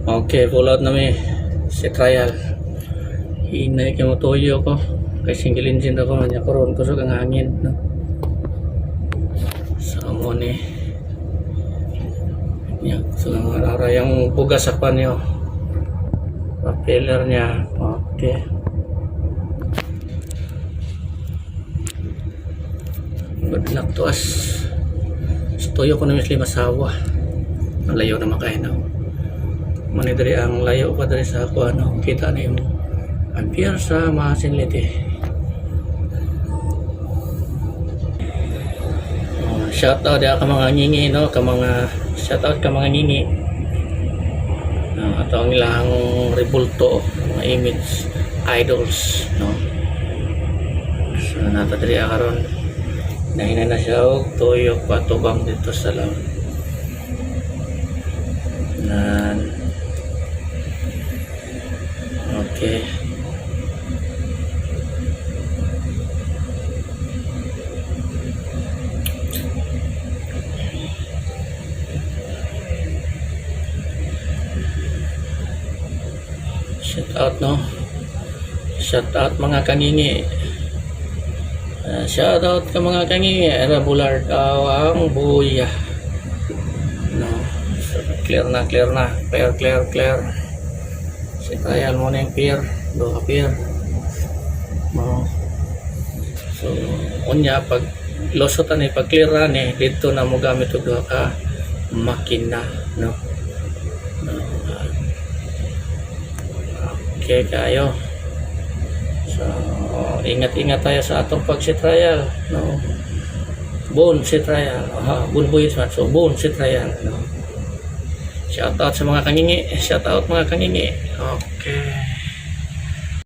Okay, pull out na mi si trial. Hinay kay mo toyo ko. Kay single engine ako nya karon kusog ang hangin, no. So mo ni. Nya so ara yang bugas sa panyo. Propeller niya. Okay. Good luck to us. Toyo ko na misli masawa. Malayo na makain no. Manidri ang layo pa dari sa ako ano, kita na yung ampere sa masinliti. Shout out ka mga ngingi no, ka mga shout out ka mga ngingi. Ato ang ilang rebulto, mga image idols no. So natadri karon. Nahinan na siya og toyo patubang dito sa lawn. Nan okay. Shout out no. Shout out mga kangingi. Shout out ka mga kangingi. Era bular ang buya. No. So, clear na. Clear. Si trial mo na yung pier. Do ka pier. No. So, unya pag losotan eh, pag clearan eh, dito na mo gamit og duha ka makina, no. Okay kayo. So, ingat-ingat tayo sa atong pagsitrial, no. Bone si trial. Bunbuhit man. So, bone si trial, no. Shout out sa mga kangingi. Okay.